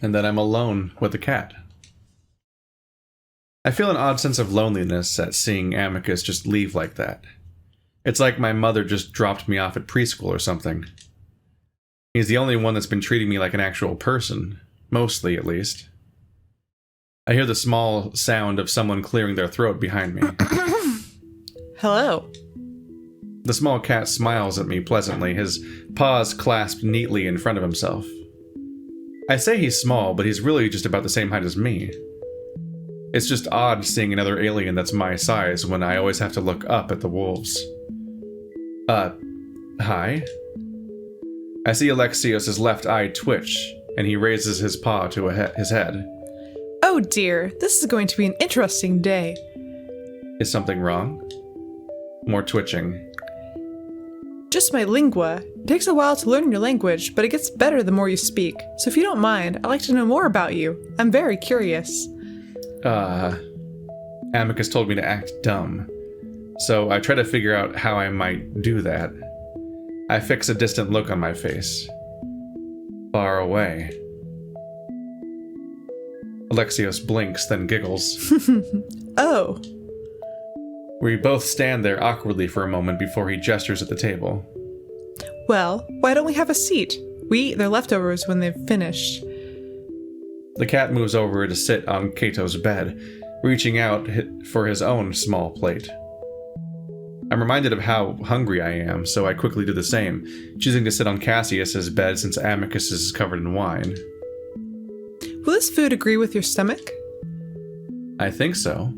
and then I'm alone with the cat. I feel an odd sense of loneliness at seeing Amicus just leave like that. It's like my mother just dropped me off at preschool or something. He's the only one that's been treating me like an actual person, mostly at least. I hear the small sound of someone clearing their throat behind me. Hello. The small cat smiles at me pleasantly, his paws clasped neatly in front of himself. I say he's small, but he's really just about the same height as me. It's just odd seeing another alien that's my size when I always have to look up at the wolves. Hi? I see Alexios' left eye twitch, and he raises his paw to his head. Oh dear, this is going to be an interesting day. Is something wrong? More twitching. Just my lingua. It takes a while to learn your language, but it gets better the more you speak. So if you don't mind, I'd like to know more about you. I'm very curious. Amicus told me to act dumb. So I try to figure out how I might do that. I fix a distant look on my face. Far away. Alexios blinks, then giggles. Oh. We both stand there awkwardly for a moment before he gestures at the table. Well, why don't we have a seat? We eat their leftovers when they've finished. The cat moves over to sit on Kato's bed, reaching out for his own small plate. I'm reminded of how hungry I am, so I quickly do the same, choosing to sit on Cassius's bed since Amicus is covered in wine. Will this food agree with your stomach? I think so.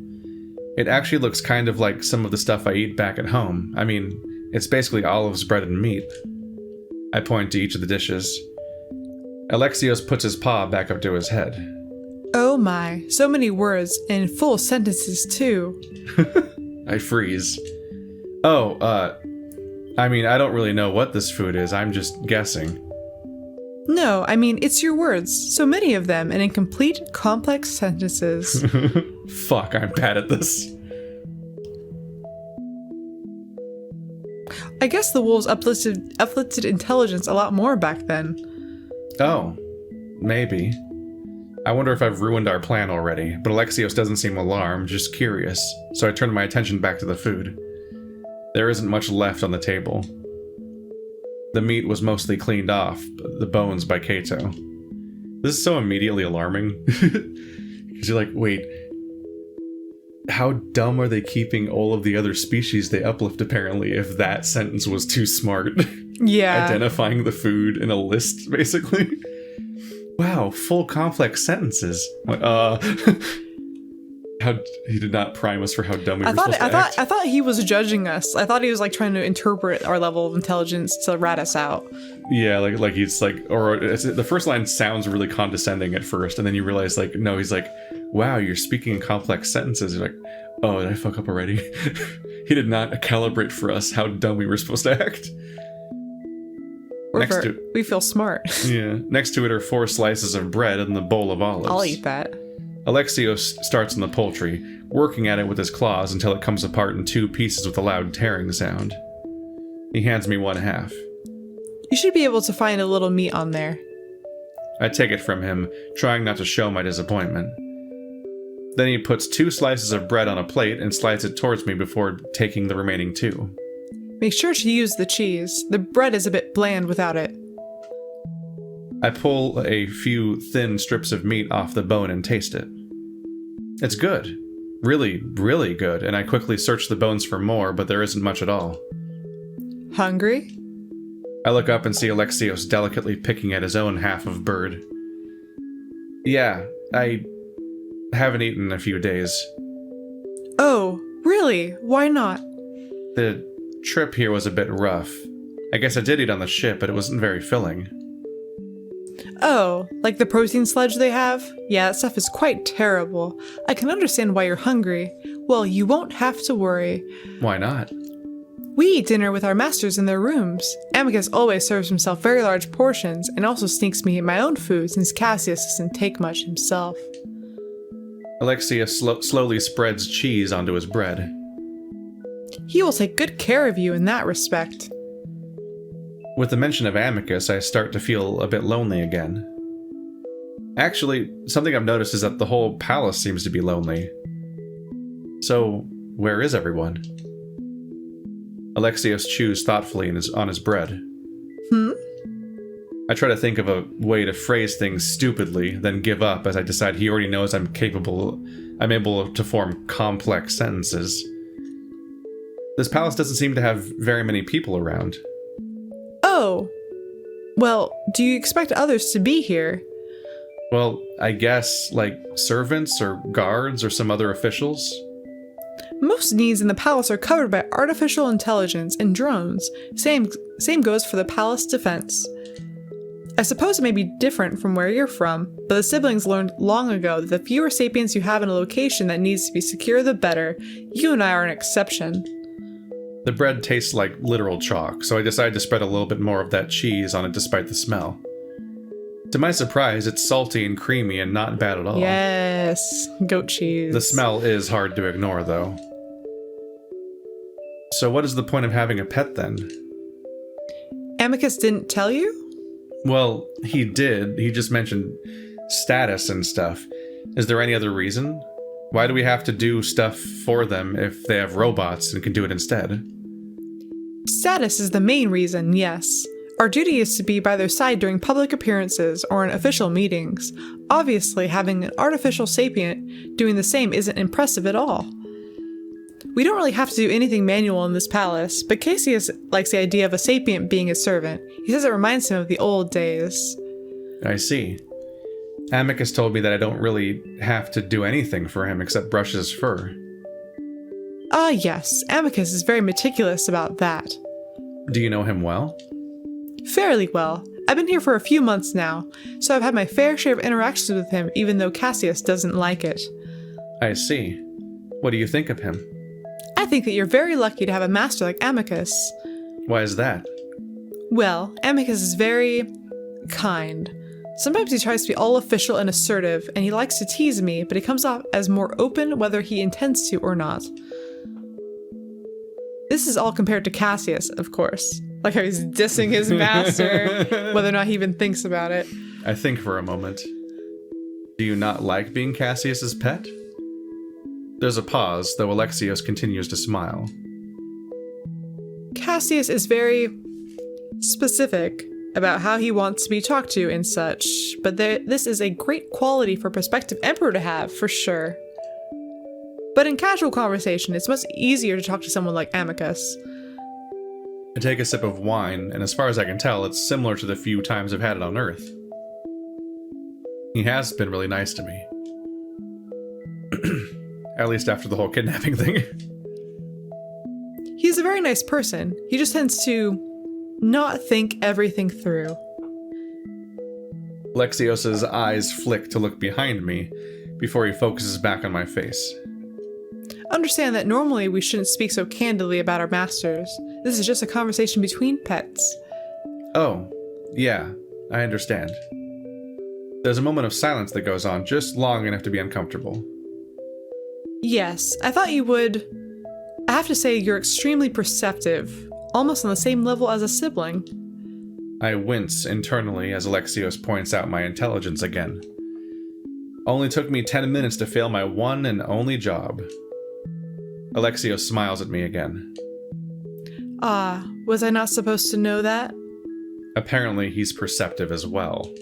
It actually looks kind of like some of the stuff I eat back at home. I mean, it's basically olives, bread, and meat. I point to each of the dishes. Alexios puts his paw back up to his head. Oh my, so many words, and full sentences too. I freeze. I mean, I don't really know what this food is, I'm just guessing. No, I mean, it's your words. So many of them, and in complete, complex sentences. Fuck, I'm bad at this. I guess the wolves uplifted intelligence a lot more back then. Oh, maybe. I wonder if I've ruined our plan already, but Alexios doesn't seem alarmed, just curious, so I turn my attention back to the food. There isn't much left on the table. The meat was mostly cleaned off, the bones by Cato. This is so immediately alarming. Because you're like, wait, how dumb are they keeping all of the other species they uplift apparently if that sentence was too smart? Yeah. Identifying the food in a list, basically. Wow, full complex sentences. How he did not prime us for how dumb we were supposed to act. I thought he was judging us. I thought he was like trying to interpret our level of intelligence to rat us out. Yeah, like he's like, or the first line sounds really condescending at first, and then you realize like, no, he's like, wow, you're speaking in complex sentences. You're like, oh, did I fuck up already? He did not calibrate for us how dumb we were supposed to act. We feel smart. Yeah. Next to it are 4 slices of bread and the bowl of olives. I'll eat that. Alexios starts on the poultry, working at it with his claws until it comes apart in 2 pieces with a loud tearing sound. He hands me 1/2. You should be able to find a little meat on there. I take it from him, trying not to show my disappointment. Then he puts 2 slices of bread on a plate and slides it towards me before taking the remaining 2. Make sure to use the cheese. The bread is a bit bland without it. I pull a few thin strips of meat off the bone and taste it. It's good. Really, really good, and I quickly search the bones for more, but there isn't much at all. Hungry? I look up and see Alexios delicately picking at his own half of bird. Yeah, I haven't eaten in a few days. Oh, really? Why not? The trip here was a bit rough. I guess I did eat on the ship, but it wasn't very filling. Oh, like the protein sludge they have? Yeah, that stuff is quite terrible. I can understand why you're hungry. Well, you won't have to worry. Why not? We eat dinner with our masters in their rooms. Amicus always serves himself very large portions and also sneaks me my own food since Cassius doesn't take much himself. Alexios slowly spreads cheese onto his bread. He will take good care of you in that respect. With the mention of Amicus, I start to feel a bit lonely again. Actually, something I've noticed is that the whole palace seems to be lonely. So, where is everyone? Alexios chews thoughtfully on his bread. I try to think of a way to phrase things stupidly, then give up as I decide he already knows I'm able to form complex sentences. This palace doesn't seem to have very many people around. Oh. Well, do you expect others to be here? Well, I guess, like, servants or guards or some other officials? Most needs in the palace are covered by artificial intelligence and drones. Same goes for the palace defense. I suppose it may be different from where you're from, but the siblings learned long ago that the fewer sapiens you have in a location that needs to be secure, the better. You and I are an exception. The bread tastes like literal chalk, so I decide to spread a little bit more of that cheese on it despite the smell. To my surprise, it's salty and creamy and not bad at all. Yes, goat cheese. The smell is hard to ignore, though. So what is the point of having a pet, then? Amicus didn't tell you? Well, he did. He just mentioned status and stuff. Is there any other reason? Why do we have to do stuff for them if they have robots and can do it instead? Status is the main reason, yes. Our duty is to be by their side during public appearances or in official meetings. Obviously, having an artificial sapient doing the same isn't impressive at all. We don't really have to do anything manual in this palace, but Cassius likes the idea of a sapient being his servant. He says it reminds him of the old days. I see. Amicus told me that I don't really have to do anything for him except brush his fur. Yes, Amicus is very meticulous about that. Do you know him well? Fairly well. I've been here for a few months now, so I've had my fair share of interactions with him, even though Cassius doesn't like it. I see. What do you think of him? I think that you're very lucky to have a master like Amicus. Why is that? Well, Amicus is very kind. Sometimes he tries to be all official and assertive, and he likes to tease me, but he comes off as more open whether he intends to or not. This is all compared to Cassius, of course. Like how he's dissing his master, whether or not he even thinks about it. I think for a moment. Do you not like being Cassius's pet? There's a pause, though Alexios continues to smile. Cassius is very specific about how he wants to be talked to and such, but this is a great quality for a prospective emperor to have, for sure. But in casual conversation, it's much easier to talk to someone like Amicus. I take a sip of wine, and as far as I can tell, it's similar to the few times I've had it on Earth. He has been really nice to me. At least after the whole kidnapping thing. He's a very nice person. He just tends to not think everything through. Alexios's eyes flick to look behind me before he focuses back on my face. Understand that normally we shouldn't speak so candidly about our masters. This is just a conversation between pets. Oh, yeah, I understand. There's a moment of silence that goes on just long enough to be uncomfortable. Yes, I thought you would. I have to say, you're extremely perceptive, almost on the same level as a sibling. I wince internally as Alexios points out my intelligence again. Only took me 10 minutes to fail my one and only job. Alexios smiles at me again. Was I not supposed to know that? Apparently he's perceptive as well.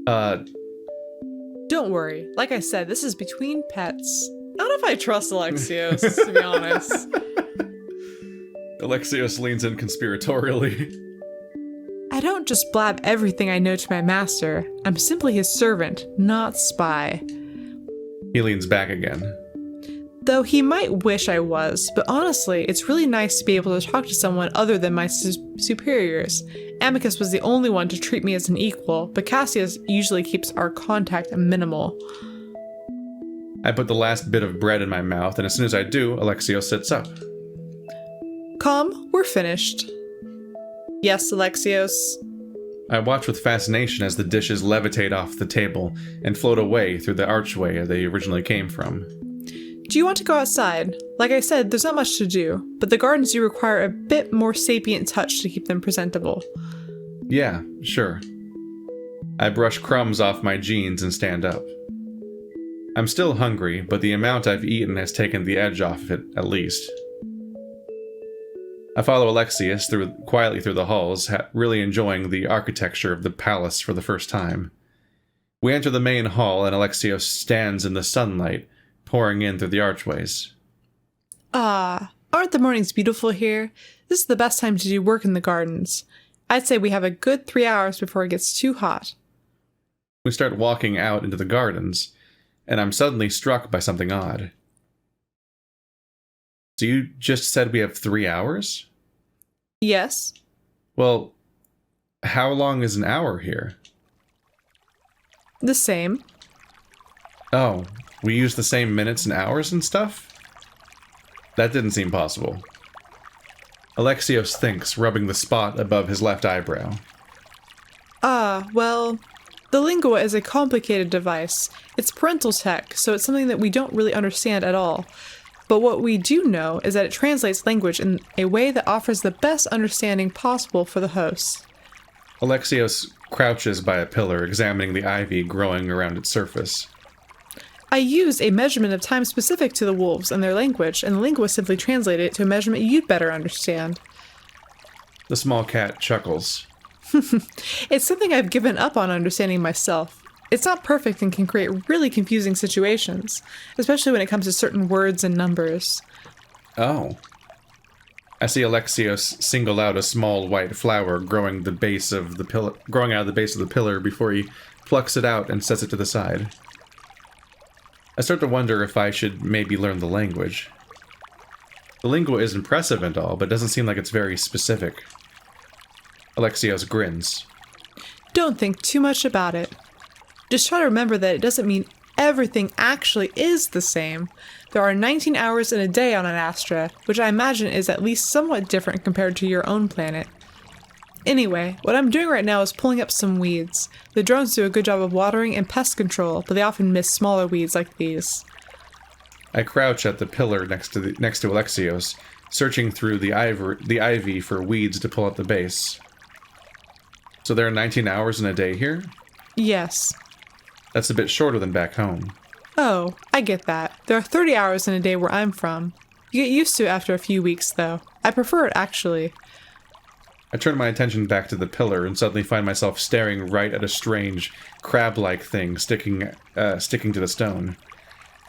Don't worry. Like I said, this is between pets. I don't know if I trust Alexios, to be honest. Alexios leans in conspiratorially. I don't just blab everything I know to my master. I'm simply his servant, not spy. He leans back again. Though he might wish I was, but honestly, it's really nice to be able to talk to someone other than my superiors. Amicus was the only one to treat me as an equal, but Cassius usually keeps our contact minimal. I put the last bit of bread in my mouth, and as soon as I do, Alexios sits up. Come, we're finished. Yes, Alexios. I watch with fascination as the dishes levitate off the table and float away through the archway they originally came from. Do you want to go outside? Like I said, there's not much to do, but the gardens do require a bit more sapient touch to keep them presentable. Yeah, sure. I brush crumbs off my jeans and stand up. I'm still hungry, but the amount I've eaten has taken the edge off of it, at least. I follow Alexios quietly through the halls, really enjoying the architecture of the palace for the first time. We enter the main hall, and Alexios stands in the sunlight, pouring in through the archways. Aren't the mornings beautiful here? This is the best time to do work in the gardens. I'd say we have a good 3 hours before it gets too hot. We start walking out into the gardens, and I'm suddenly struck by something odd. So you just said we have 3 hours? Yes. Well, how long is an hour here? The same. Oh, we use the same minutes and hours and stuff? That didn't seem possible. Alexios thinks, rubbing the spot above his left eyebrow. Well, the lingua is a complicated device. It's parental tech, so it's something that we don't really understand at all. But what we do know is that it translates language in a way that offers the best understanding possible for the host. Alexios crouches by a pillar, examining the ivy growing around its surface. I used a measurement of time specific to the wolves and their language, and the linguist simply translated it to a measurement you'd better understand. The small cat chuckles. It's something I've given up on understanding myself. It's not perfect and can create really confusing situations, especially when it comes to certain words and numbers. Oh. I see Alexios single out a small white flower growing out of the base of the pillar before he plucks it out and sets it to the side. I start to wonder if I should maybe learn the language. The lingua is impressive and all, but doesn't seem like it's very specific. Alexios grins. Don't think too much about it. Just try to remember that it doesn't mean everything actually is the same. There are 19 hours in a day on Adastra, which I imagine is at least somewhat different compared to your own planet. Anyway, what I'm doing right now is pulling up some weeds. The drones do a good job of watering and pest control, but they often miss smaller weeds like these. I crouch at the pillar next to Alexios, searching through the ivy for weeds to pull out the base. So there are 19 hours in a day here? Yes. That's a bit shorter than back home. Oh, I get that. There are 30 hours in a day where I'm from. You get used to it after a few weeks, though. I prefer it, actually. I turn my attention back to the pillar and suddenly find myself staring right at a strange, crab-like thing sticking to the stone.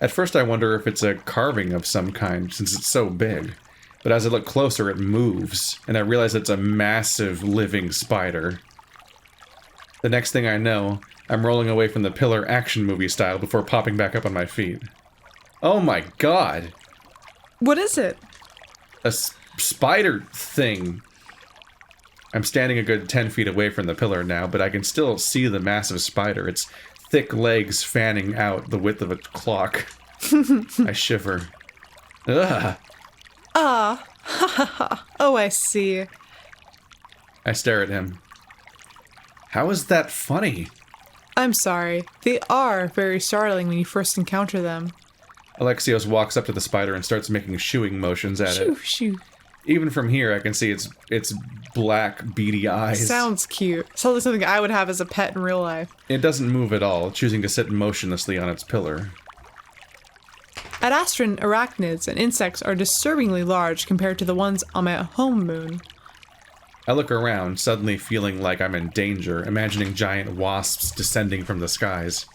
At first I wonder if it's a carving of some kind, since it's so big. But as I look closer, it moves, and I realize it's a massive living spider. The next thing I know, I'm rolling away from the pillar action movie style before popping back up on my feet. Oh my god! What is it? A spider thing. I'm standing a good 10 feet away from the pillar now, but I can still see the massive spider, its thick legs fanning out the width of a clock. I shiver. Ugh! Ah, ha ha ha. Oh, I see. I stare at him. How is that funny? I'm sorry. They are very startling when you first encounter them. Alexios walks up to the spider and starts making shooing motions at it. Shoo. Even from here, I can see its black, beady eyes. Sounds cute. Sounds like something I would have as a pet in real life. It doesn't move at all, choosing to sit motionlessly on its pillar. Adastran arachnids and insects are disturbingly large compared to the ones on my home moon. I look around, suddenly feeling like I'm in danger, imagining giant wasps descending from the skies.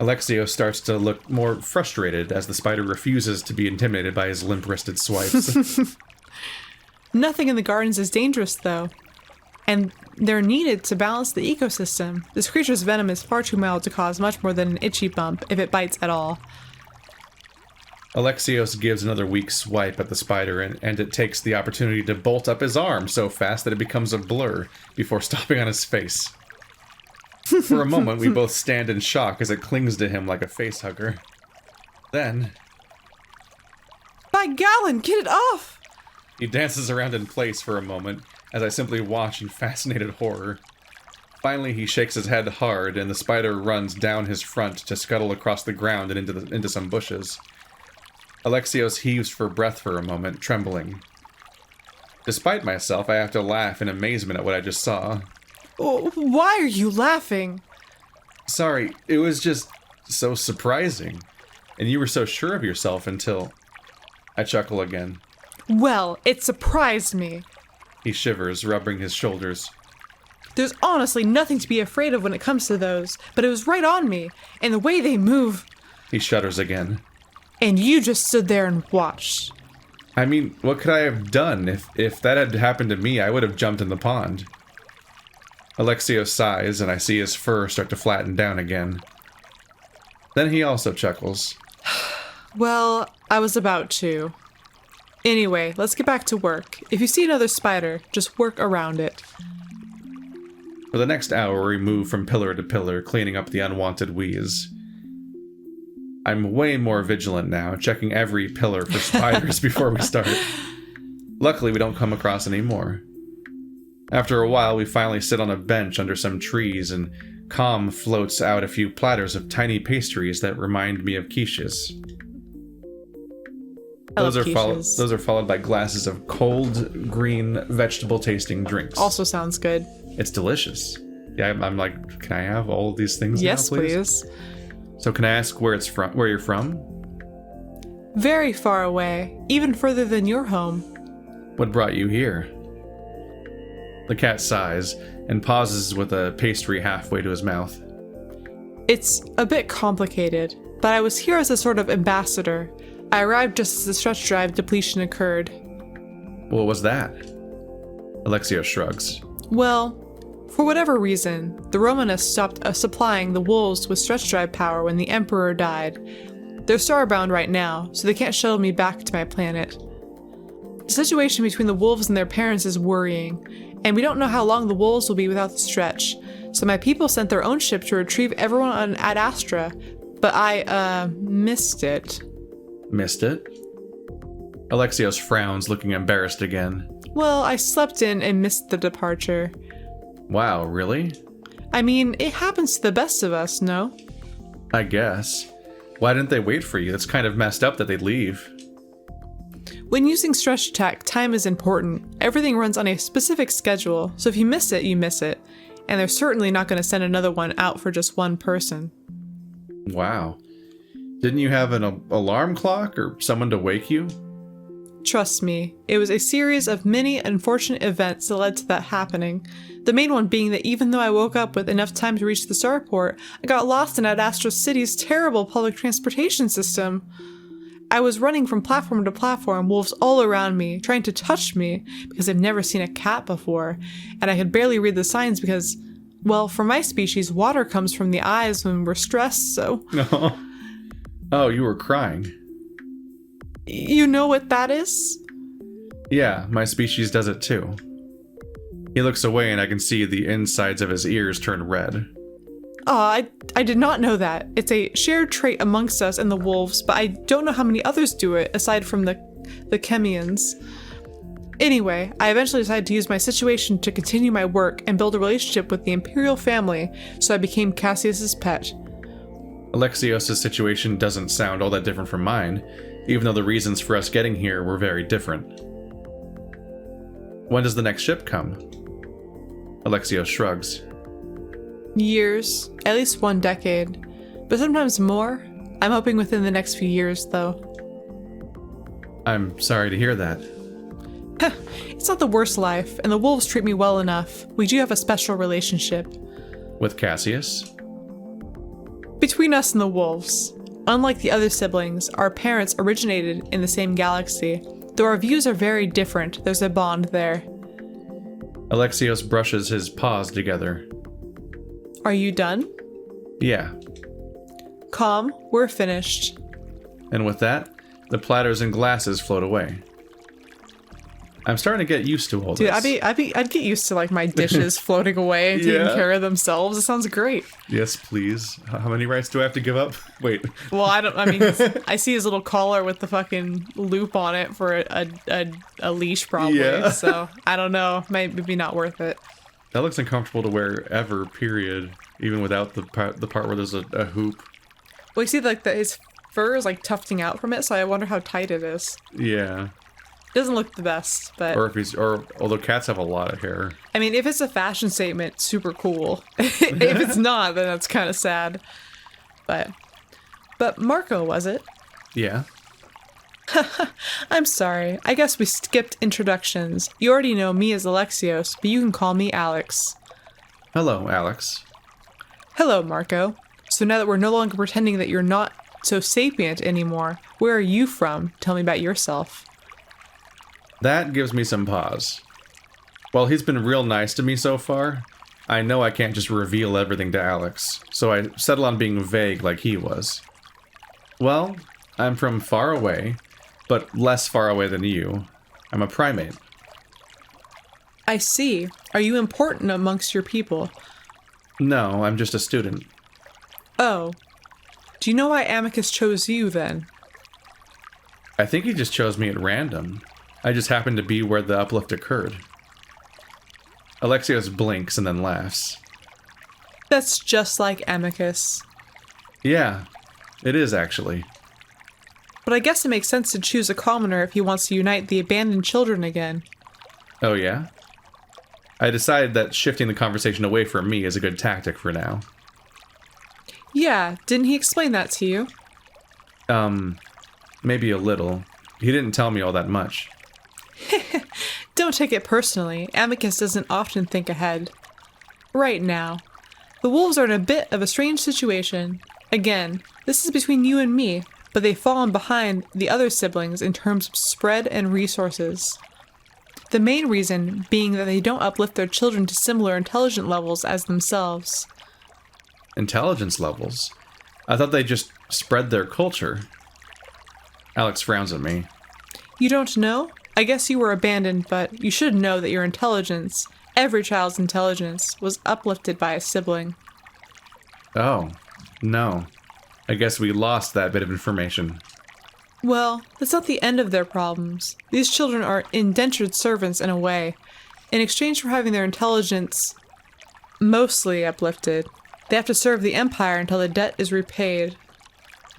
Alexios starts to look more frustrated as the spider refuses to be intimidated by his limp-wristed swipes. Nothing in the gardens is dangerous, though. And they're needed to balance the ecosystem. This creature's venom is far too mild to cause much more than an itchy bump, if it bites at all. Alexios gives another weak swipe at the spider, and it takes the opportunity to bolt up his arm so fast that it becomes a blur before stopping on his face. For a moment, we both stand in shock as it clings to him like a facehugger. Then... By Gallon, get it off! He dances around in place for a moment, as I simply watch in fascinated horror. Finally, he shakes his head hard, and the spider runs down his front to scuttle across the ground and into some bushes. Alexios heaves for breath for a moment, trembling. Despite myself, I have to laugh in amazement at what I just saw. Why are you laughing? Sorry, it was just so surprising. And you were so sure of yourself until... I chuckle again. Well, it surprised me. He shivers, rubbing his shoulders. There's honestly nothing to be afraid of when it comes to those, but it was right on me, and the way they move... He shudders again. And you just stood there and watched. I mean, what could I have done? If that had happened to me, I would have jumped in the pond. Alexios sighs, and I see his fur start to flatten down again. Then he also chuckles. Well, I was about to. Anyway, let's get back to work. If you see another spider, just work around it. For the next hour, we move from pillar to pillar, cleaning up the unwanted wheeze. I'm way more vigilant now, checking every pillar for spiders before we start. Luckily, we don't come across any more. After a while, we finally sit on a bench under some trees, and Calm floats out a few platters of tiny pastries that remind me of quiches. Those are followed by glasses of cold, green, vegetable-tasting drinks. Also sounds good. It's delicious. Yeah, I'm like, can I have all of these things yes, now, please? Yes, please. So can I ask where you're from? Very far away, even further than your home. What brought you here? The cat sighs and pauses with a pastry halfway to his mouth. It's a bit complicated, but I was here as a sort of ambassador. I arrived just as the stretch drive depletion occurred. What was that? Alexios shrugs. Well, for whatever reason, the Romanists stopped supplying the wolves with stretch drive power when the Emperor died. They're starbound right now, so they can't shuttle me back to my planet. The situation between the wolves and their parents is worrying, and we don't know how long the wolves will be without the stretch, so my people sent their own ship to retrieve everyone on Adastra, but I, missed it. Missed it? Alexios frowns, looking embarrassed again. Well, I slept in and missed the departure. Wow, really? I mean, it happens to the best of us, no? I guess. Why didn't they wait for you? That's kind of messed up that they'd leave. When using stretch tech, time is important. Everything runs on a specific schedule, so if you miss it, you miss it. And they're certainly not going to send another one out for just one person. Wow. Didn't you have an alarm clock or someone to wake you? Trust me, it was a series of many unfortunate events that led to that happening. The main one being that even though I woke up with enough time to reach the starport, I got lost in Adastra City's terrible public transportation system. I was running from platform to platform, wolves all around me, trying to touch me, because I've never seen a cat before, and I could barely read the signs because, well, for my species, water comes from the eyes when we're stressed, so... Oh, you were crying. You know what that is? Yeah, my species does it too. He looks away and I can see the insides of his ears turn red. I did not know that. It's a shared trait amongst us and the wolves, but I don't know how many others do it, aside from the Chemians. Anyway, I eventually decided to use my situation to continue my work and build a relationship with the Imperial family, so I became Cassius's pet. Alexios' situation doesn't sound all that different from mine, even though the reasons for us getting here were very different. When does the next ship come? Alexios shrugs. Years, at least 1 decade, but sometimes more. I'm hoping within the next few years, though. I'm sorry to hear that. It's not the worst life, and the wolves treat me well enough. We do have a special relationship. With Cassius? Between us and the wolves. Unlike the other siblings, our parents originated in the same galaxy. Though our views are very different, there's a bond there. Alexios brushes his paws together. Are you done? Yeah. Calm, we're finished. And with that, the platters and glasses float away. I'm starting to get used to all Dude, this. I'd get used to like my dishes floating away and taking care of themselves. It sounds great. Yes, please. How many rights do I have to give up? Wait. Well, I see his little collar with the fucking loop on it for a leash probably. Yeah. So I don't know. Maybe not worth it. That looks uncomfortable to wear ever, period. Even without the part where there's a hoop. Well, you see like his fur is like tufting out from it, so I wonder how tight it is. Yeah. Doesn't look the best, but although cats have a lot of hair. I mean, if it's a fashion statement, super cool. If it's not, then that's kind of sad. But Marco, was it? Yeah. I'm sorry. I guess we skipped introductions. You already know me as Alexios, but you can call me Alex. Hello, Alex. Hello, Marco. So now that we're no longer pretending that you're not so sapient anymore, where are you from? Tell me about yourself. That gives me some pause. While he's been real nice to me so far, I know I can't just reveal everything to Alex, so I settle on being vague like he was. Well, I'm from far away, but less far away than you. I'm a primate. I see. Are you important amongst your people? No, I'm just a student. Oh. Do you know why Amicus chose you, then? I think he just chose me at random. I just happened to be where the uplift occurred. Alexios blinks and then laughs. That's just like Amicus. Yeah, it is actually. But I guess it makes sense to choose a commoner if he wants to unite the abandoned children again. Oh yeah? I decided that shifting the conversation away from me is a good tactic for now. Yeah, didn't he explain that to you? Maybe a little. He didn't tell me all that much. Don't take it personally. Amicus doesn't often think ahead. Right now, the wolves are in a bit of a strange situation. Again, this is between you and me, but they've fallen behind the other siblings in terms of spread and resources. The main reason being that they don't uplift their children to similar intelligence levels as themselves. Intelligence levels? I thought they just spread their culture. Alex frowns at me. You don't know? I guess you were abandoned, but you should know that your intelligence, every child's intelligence, was uplifted by a sibling. Oh, no. I guess we lost that bit of information. Well, that's not the end of their problems. These children are indentured servants in a way. In exchange for having their intelligence mostly uplifted, they have to serve the Empire until the debt is repaid.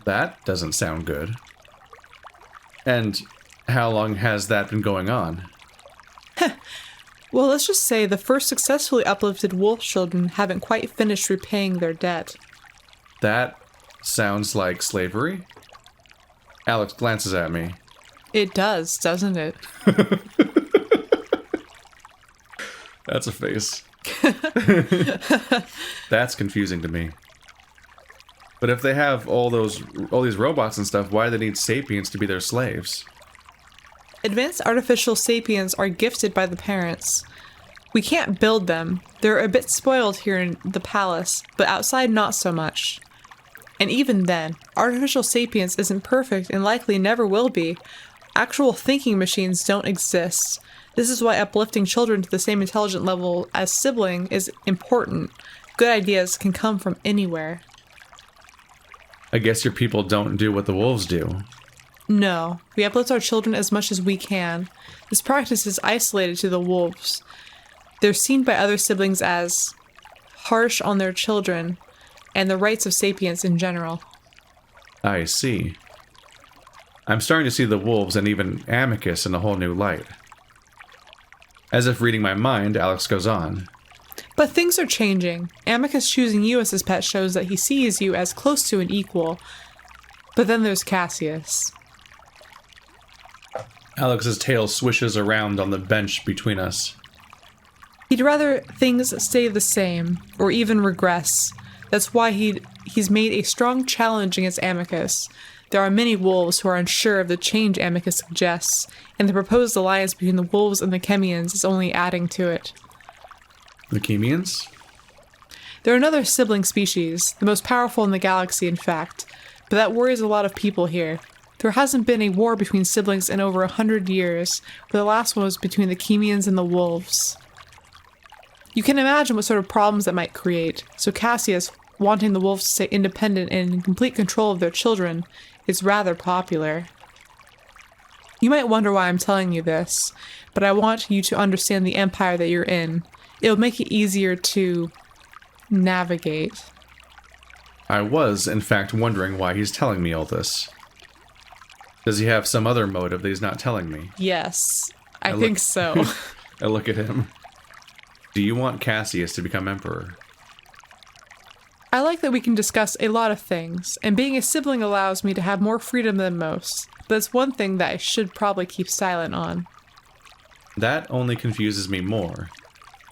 That doesn't sound good. And how long has that been going on? Well, let's just say the first successfully uplifted wolf children haven't quite finished repaying their debt. That sounds like slavery? Alex glances at me. It does, doesn't it? That's a face. That's confusing to me. But if they have all these robots and stuff, why do they need sapiens to be their slaves? Advanced artificial sapiens are gifted by the parents. We can't build them. They're a bit spoiled here in the palace, but outside not so much. And even then, artificial sapience isn't perfect and likely never will be. Actual thinking machines don't exist. This is why uplifting children to the same intelligent level as sibling is important. Good ideas can come from anywhere. I guess your people don't do what the wolves do. No, we uplift our children as much as we can. This practice is isolated to the wolves. They're seen by other siblings as harsh on their children and the rights of sapience in general. I see. I'm starting to see the wolves and even Amicus in a whole new light. As if reading my mind, Alex goes on. But things are changing. Amicus choosing you as his pet shows that he sees you as close to an equal. But then there's Cassius. Alex's tail swishes around on the bench between us. He'd rather things stay the same, or even regress. That's why he's made a strong challenge against Amicus. There are many wolves who are unsure of the change Amicus suggests, and the proposed alliance between the wolves and the Chemians is only adding to it. The Chemians? They're another sibling species, the most powerful in the galaxy, in fact, but that worries a lot of people here. There hasn't been a war between siblings in over 100 years, but the last one was between the Chemians and the wolves. You can imagine what sort of problems that might create, so Cassius, wanting the wolves to stay independent and in complete control of their children, is rather popular. You might wonder why I'm telling you this, but I want you to understand the empire that you're in. It'll make it easier to navigate. I was, in fact, wondering why he's telling me all this. Does he have some other motive that he's not telling me? Yes, I think so. I look at him. Do you want Cassius to become emperor? I like that we can discuss a lot of things, and being a sibling allows me to have more freedom than most, but it's one thing that I should probably keep silent on. That only confuses me more,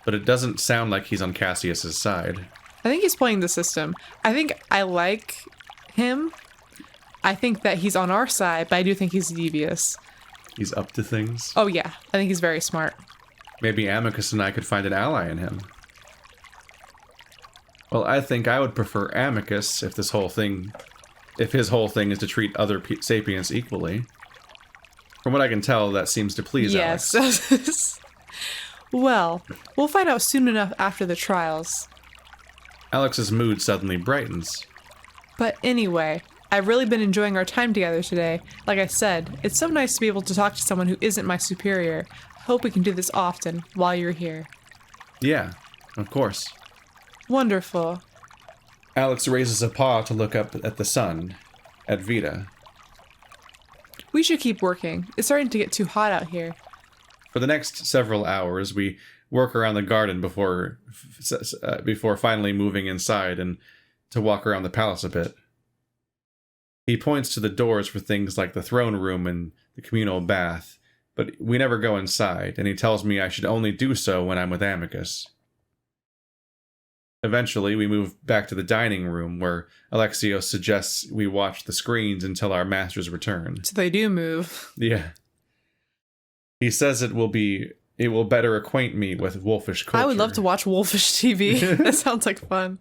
but it doesn't sound like he's on Cassius's side. I think he's playing the system. I think I like him. I think that he's on our side, but I do think he's devious. He's up to things? Oh yeah, I think he's very smart. Maybe Amicus and I could find an ally in him. Well, I think I would prefer Amicus if his whole thing is to treat other sapients equally. From what I can tell, that seems to please Alex. Yes. Well, we'll find out soon enough after the trials. Alex's mood suddenly brightens. But anyway, I've really been enjoying our time together today. Like I said, it's so nice to be able to talk to someone who isn't my superior. Hope we can do this often while you're here. Yeah, of course. Wonderful. Alex raises a paw to look up at the sun, at Vita. We should keep working. It's starting to get too hot out here. For the next several hours, we work around the garden before finally moving inside and to walk around the palace a bit. He points to the doors for things like the throne room and the communal bath, but we never go inside, and he tells me I should only do so when I'm with Amicus. Eventually, we move back to the dining room, where Alexios suggests we watch the screens until our masters return. So they do move. Yeah. He says it will better acquaint me with wolfish culture. I would love to watch wolfish TV. That sounds like fun.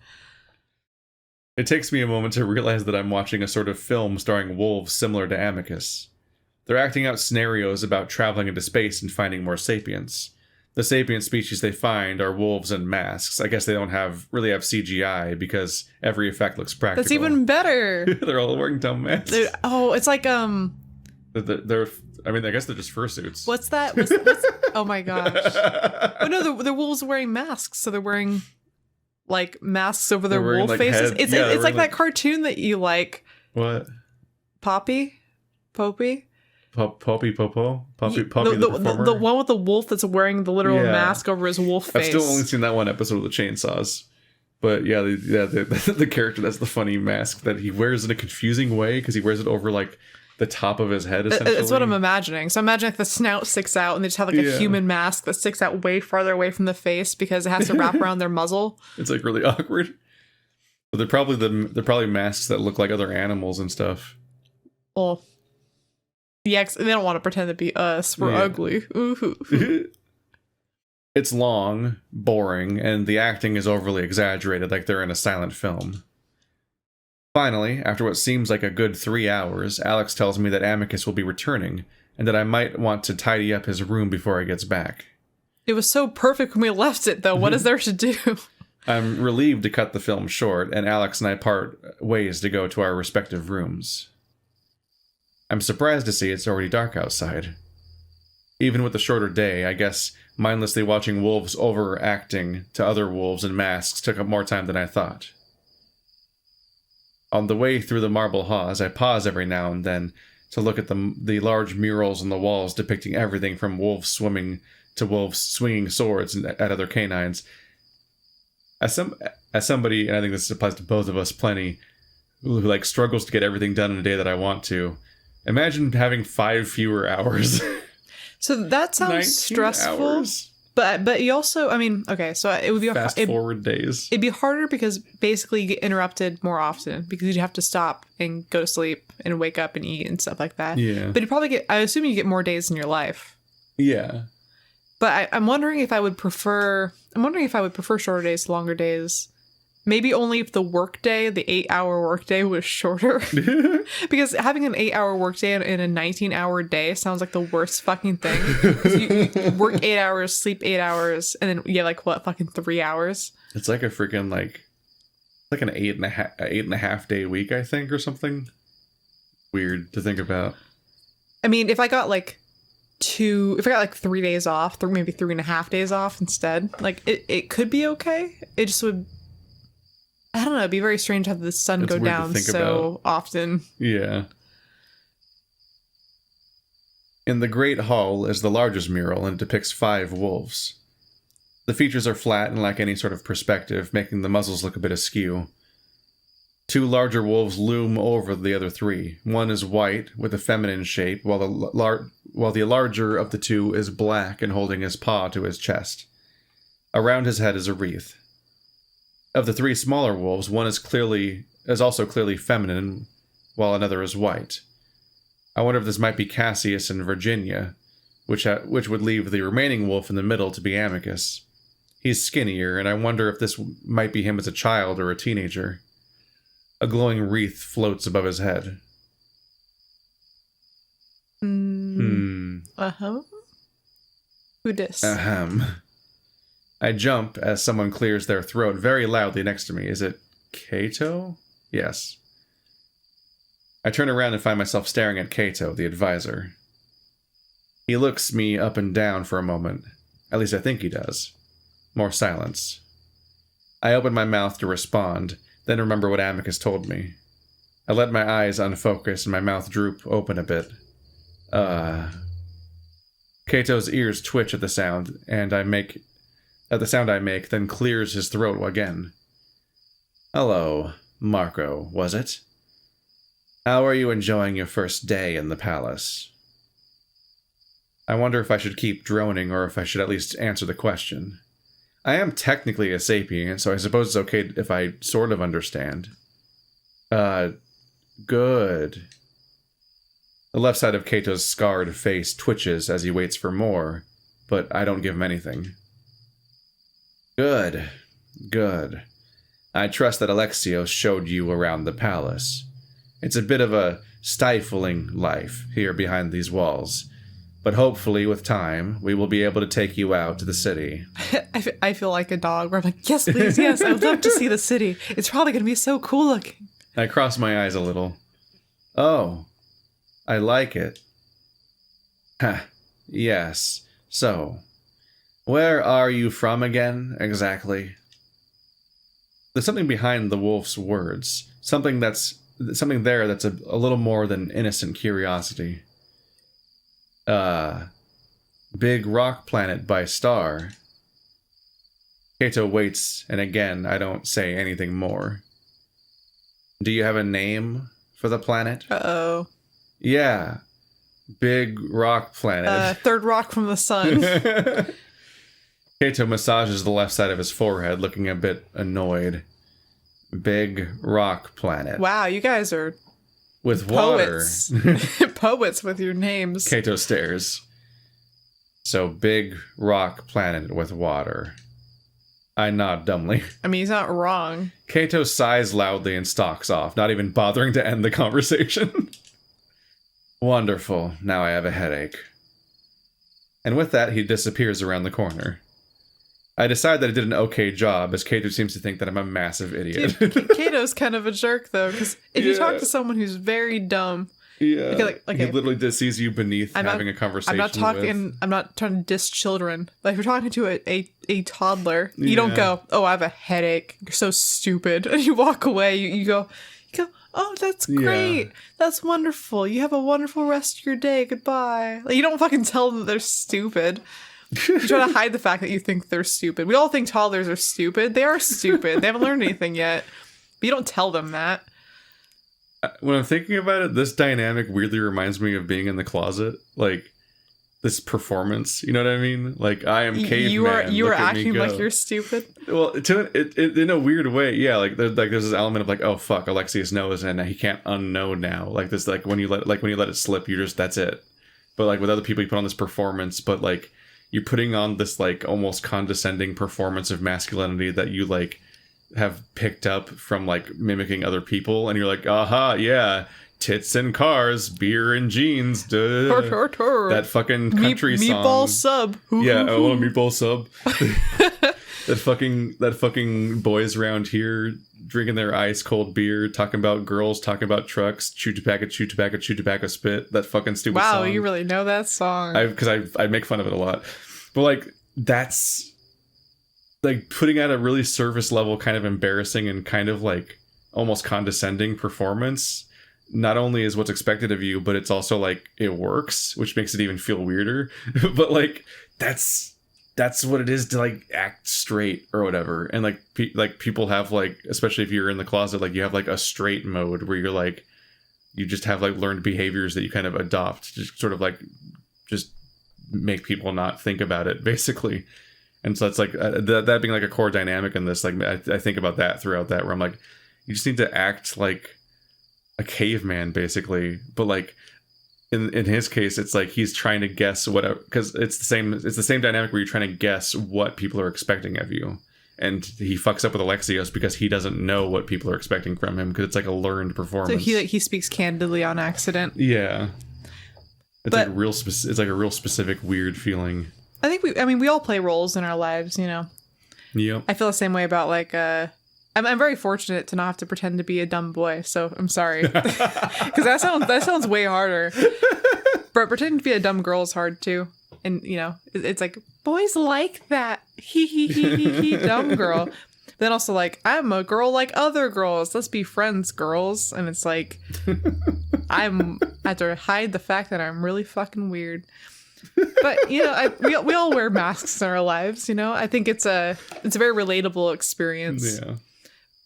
It takes me a moment to realize that I'm watching a sort of film starring wolves similar to Amicus. They're acting out scenarios about traveling into space and finding more sapients. The sapient species they find are wolves in masks. I guess they don't really have CGI because every effect looks practical. That's even better. They're all wearing dumb masks. It's like I mean, I guess they're just fursuits. What's that? Oh my gosh! Oh no, the wolves are wearing masks, so they're wearing like masks over their wolf like faces. It's like that cartoon that you like. What? Poppy. Poppy the performer? The one with the wolf that's wearing the literal mask over his wolf face. I've still only seen that one episode of the Chainsaws. But yeah, the character that's the funny mask that he wears in a confusing way because he wears it over like the top of his head, essentially. It's what I'm imagining. So imagine if the snout sticks out and they just have like a human mask that sticks out way farther away from the face because it has to wrap around their muzzle. It's like really awkward. But they're probably masks that look like other animals and stuff. Well, yeah, they don't want to pretend to be us. We're ugly. Ooh. It's long, boring, and the acting is overly exaggerated, like they're in a silent film. Finally, after what seems like a good 3 hours, Alex tells me that Amicus will be returning, and that I might want to tidy up his room before he gets back. It was so perfect when we left it, though. What is there to do? I'm relieved to cut the film short, and Alex and I part ways to go to our respective rooms. I'm surprised to see it's already dark outside. Even with the shorter day, I guess mindlessly watching wolves overacting to other wolves in masks took up more time than I thought. On the way through the marble halls, I pause every now and then to look at the large murals on the walls depicting everything from wolves swimming to wolves swinging swords at other canines. As somebody, and I think this applies to both of us plenty, who like struggles to get everything done in a day that I want to, imagine having 5 fewer hours. So that sounds stressful. Hours. But you also, I mean, okay, so it would be fast forward days. It'd be harder because basically you get interrupted more often because you'd have to stop and go to sleep and wake up and eat and stuff like that. Yeah. But you probably I assume you get more days in your life. Yeah. But I'm wondering if I would prefer shorter days to longer days. Maybe only if the workday, the 8-hour workday, was shorter. Because having an 8-hour workday in a 19-hour day sounds like the worst fucking thing. You work 8 hours, sleep 8 hours, and then you have like what, fucking 3 hours? It's like a freaking like an 8.5 day week, I think, or something. Weird to think about. I mean, if I got like 3 days off, maybe 3.5 days off instead, like it could be okay. It just would. I don't know. It'd be very strange to have the sun go down so often. Yeah. In the Great Hall is the largest mural and depicts 5 wolves. The features are flat and lack any sort of perspective, making the muzzles look a bit askew. 2 larger wolves loom over the other 3. One is white, with a feminine shape, while the larger of the 2 is black and holding his paw to his chest. Around his head is a wreath. Of the 3 smaller wolves, one is also clearly feminine, while another is white. I wonder if this might be Cassius and Virginia, which would leave the remaining wolf in the middle to be Amicus. He's skinnier, and I wonder if this might be him as a child or a teenager. A glowing wreath floats above his head. Uh-huh. Who dis? Ahem. I jump as someone clears their throat very loudly next to me. Is it Cato? Yes. I turn around and find myself staring at Cato, the advisor. He looks me up and down for a moment. At least I think he does. More silence. I open my mouth to respond, then remember what Amicus told me. I let my eyes unfocus and my mouth droop open a bit. Cato's ears twitch at the sound, and I make, then clears his throat again. Hello, Marco, was it? How are you enjoying your first day in the palace? I wonder if I should keep droning or if I should at least answer the question. I am technically a sapient, so I suppose it's okay if I sort of understand. Good. The left side of Cato's scarred face twitches as he waits for more, but I don't give him anything. Good. Good. I trust that Alexios showed you around the palace. It's a bit of a stifling life here behind these walls, but hopefully with time, we will be able to take you out to the city. I feel like a dog where I'm like, yes, please, yes, I would love to see the city. It's probably going to be so cool looking. I cross my eyes a little. Oh, I like it. Ha, yes. So, where are you from again, exactly? There's something behind the wolf's words. Something there that's a little more than innocent curiosity. Big rock planet by star. Cato waits, and again, I don't say anything more. Do you have a name for the planet? Uh-oh. Yeah. Big rock planet. Third rock from the sun. Cato massages the left side of his forehead, looking a bit annoyed. Big rock planet. Wow, you guys are with poets. Water. Poets with your names. Cato stares. So, big rock planet with water. I nod dumbly. I mean, he's not wrong. Cato sighs loudly and stalks off, not even bothering to end the conversation. Wonderful. Now I have a headache. And with that, he disappears around the corner. I decide that I did an okay job, as Cato seems to think that I'm a massive idiot. Dude, Cato's kind of a jerk, though, because if you talk to someone who's very dumb, he literally just sees you beneath having a conversation. I'm not trying to diss children. Like, if you're talking to a toddler, you don't go, "Oh, I have a headache. You're so stupid," and you walk away. You go, "Oh, that's great. Yeah. That's wonderful. You have a wonderful rest of your day. Goodbye." Like, you don't fucking tell them that they're stupid. You try to hide the fact that you think they're stupid. We all think toddlers are stupid. They are stupid. They haven't learned anything yet. But you don't tell them that. When I'm thinking about it, this dynamic weirdly reminds me of being in the closet. Like, this performance. You know what I mean? Like, I am caveman. You are acting like you're stupid? Well, it in a weird way, yeah. Like, there's this element of like, oh fuck, Alexius knows and he can't unknow now. Like this, like when you let it slip, that's it. But like with other people, you put on this performance, but like you're putting on this like almost condescending performance of masculinity that you like have picked up from like mimicking other people, and you're like, aha, yeah, tits and cars, beer and jeans, duh. That fucking country song. Meatball sub. Yeah, I want a meatball sub. that fucking boys around here drinking their ice cold beer, talking about girls, talking about trucks, chew tobacco, spit. That fucking stupid song. Wow, you really know that song. Because I make fun of it a lot. But like, that's like putting out a really surface level kind of embarrassing and kind of like almost condescending performance not only is what's expected of you, but it's also like it works, which makes it even feel weirder. But like that's what it is to like act straight or whatever. And like people have like, especially if you're in the closet, like you have like a straight mode where you're like, you just have like learned behaviors that you kind of adopt, just sort of like just make people not think about it, basically. And so it's like that being like a core dynamic in this. Like I think about that throughout that, where I'm like, you just need to act like a caveman, basically. But like in his case, it's like he's trying to guess whatever, because it's the same dynamic where you're trying to guess what people are expecting of you. And he fucks up with Alexios because he doesn't know what people are expecting from him, because it's like a learned performance. So he speaks candidly on accident. Yeah. It's like it's like a real specific weird feeling. I think we all play roles in our lives, you know. Yep. I feel the same way about like I'm very fortunate to not have to pretend to be a dumb boy, so I'm sorry. Because that sounds way harder. But pretending to be a dumb girl is hard too. And you know, it's like boys like that. He dumb girl. Then also like, I'm a girl like other girls. Let's be friends, girls. And it's like I have to hide the fact that I'm really fucking weird. But you know, we all wear masks in our lives. You know, I think it's a very relatable experience. Yeah.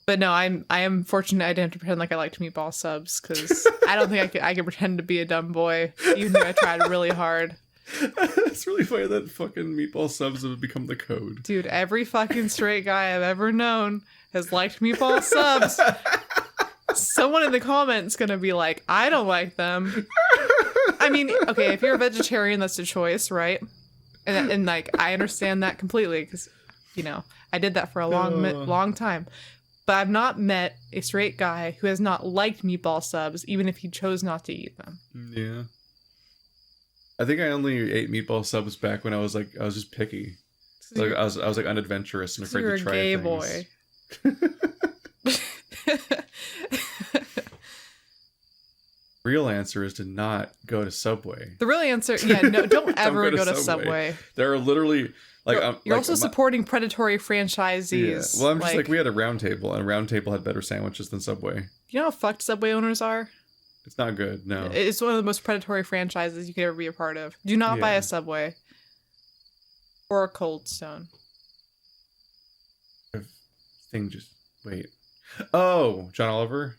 But no, I am fortunate I didn't have to pretend like I liked meatball subs, because I don't think I could pretend to be a dumb boy, even though I tried really hard. It's really funny that fucking meatball subs have become the code. Dude, every fucking straight guy I've ever known has liked meatball subs. Someone in the comments gonna be like, I don't like them. I mean, okay, if you're a vegetarian, that's a choice, right? And like, I understand that completely, because, you know, I did that for a long time. But I've not met a straight guy who has not liked meatball subs, even if he chose not to eat them. Yeah. I think I only ate meatball subs back when I was just picky. Like I was like unadventurous and afraid to try things. You're a gay boy. Real answer is to not go to Subway. The real answer, yeah, no, don't ever go to Subway. There are literally like you're also supporting predatory franchisees. Yeah. Well, I'm just like we had a Round Table, and Round Table had better sandwiches than Subway. You know how fucked Subway owners are? It's not good. No, it's one of the most predatory franchises you could ever be a part of. Do not buy a Subway or a Cold Stone. Thing just wait. Oh, John Oliver.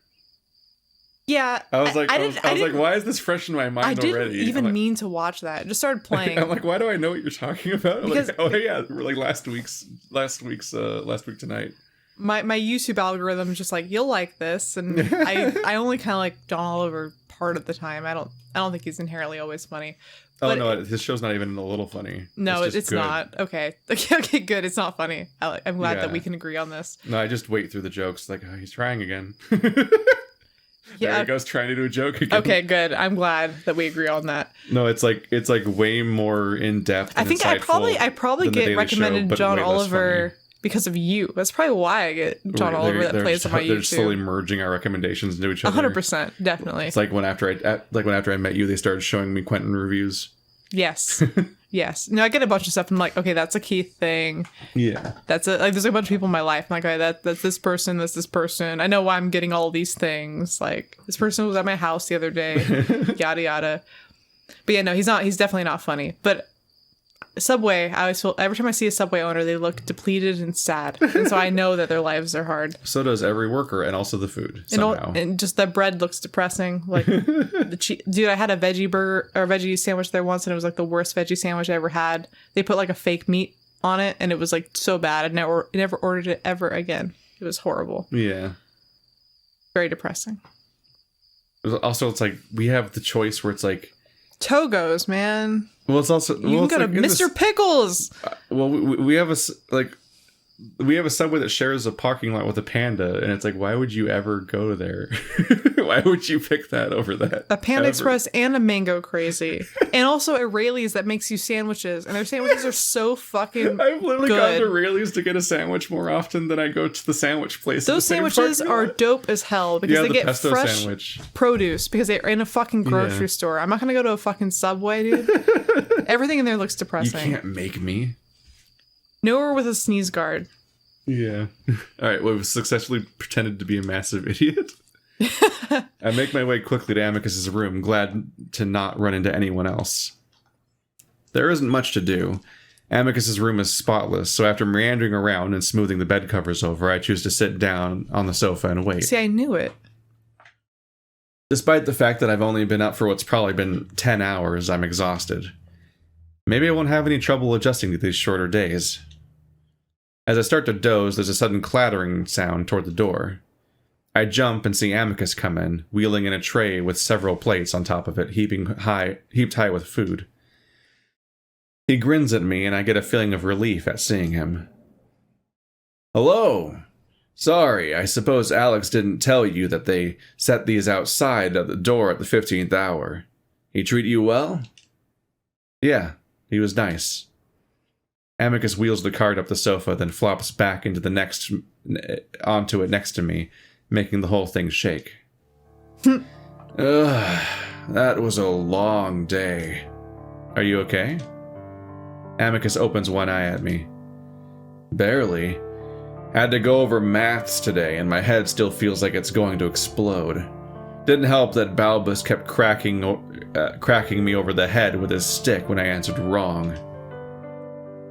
Yeah, I was like, why is this fresh in my mind already? I didn't even mean to watch that. It just started playing. I'm like, why do I know what you're talking about? Because, like, oh yeah, like last week tonight. My YouTube algorithm is just like, you'll like this, and I only kind of like John Oliver part of the time. I don't think he's inherently always funny. But no, his show's not even a little funny. No, it's not. Okay, good. It's not funny. I'm glad that we can agree on this. No, I just wait through the jokes. Like, oh, he's trying again. Yeah. There he goes, trying to do a joke again. Okay, good. I'm glad that we agree on that. No, it's like way more in depth. I think I probably get recommended John Oliver because of you. That's probably why I get John Oliver that plays on my YouTube. They're slowly merging our recommendations into each other. 100%, definitely. It's like when after I met you, they started showing me Quentin reviews. Yes. Yes. No, I get a bunch of stuff. I'm like, okay, that's a key thing. Yeah. That's it. Like, there's a bunch of people in my life. I'm like, okay, that's this person. That's this person. I know why I'm getting all these things. Like, this person was at my house the other day. Yada yada. But yeah, no, he's definitely not funny. But Subway, I always feel every time I see a Subway owner, they look depleted and sad, and so I know that their lives are hard. So does every worker, and also the food somehow. And just the bread looks depressing. Like dude, I had a veggie burger or a veggie sandwich there once, and it was like the worst veggie sandwich I ever had. They put like a fake meat on it, and it was like so bad. I never ordered it ever again. It was horrible. Yeah, very depressing. Also, it's like we have the choice where it's like Togo's, man. Well, it's also you can go to Mr. Pickles. Well, we have a Subway that shares a parking lot with a Panda, and it's like, why would you ever go there? Why would you pick that over that? A Panda Express and a Mango Crazy, and also a Rayleigh's that makes you sandwiches, and their sandwiches are so fucking. I've literally gone to Rayleigh's to get a sandwich more often than I go to the sandwich place. Those sandwiches are dope as hell because they get fresh produce because they're in a fucking grocery store. I'm not gonna go to a fucking Subway, dude. Everything in there looks depressing. You can't make me. Nowhere with a sneeze guard. Yeah. All right. Well, we've successfully pretended to be a massive idiot. I make my way quickly to Amicus's room, glad to not run into anyone else. There isn't much to do. Amicus's room is spotless, so after meandering around and smoothing the bed covers over, I choose to sit down on the sofa and wait. See, I knew it. Despite the fact that I've only been up for what's probably been 10 hours, I'm exhausted. Maybe I won't have any trouble adjusting to these shorter days. As I start to doze, there's a sudden clattering sound toward the door. I jump and see Amicus come in, wheeling in a tray with several plates on top of it, heaped high with food. He grins at me, and I get a feeling of relief at seeing him. Hello! Sorry, I suppose Alex didn't tell you that they set these outside at the door at the 15th hour. He treat you well? Yeah, he was nice. Amicus wheels the cart up the sofa, then flops back onto it next to me, making the whole thing shake. Ugh, that was a long day. Are you okay? Amicus opens one eye at me. Barely. Had to go over maths today, and my head still feels like it's going to explode. Didn't help that Balbus kept cracking me over the head with his stick when I answered wrong.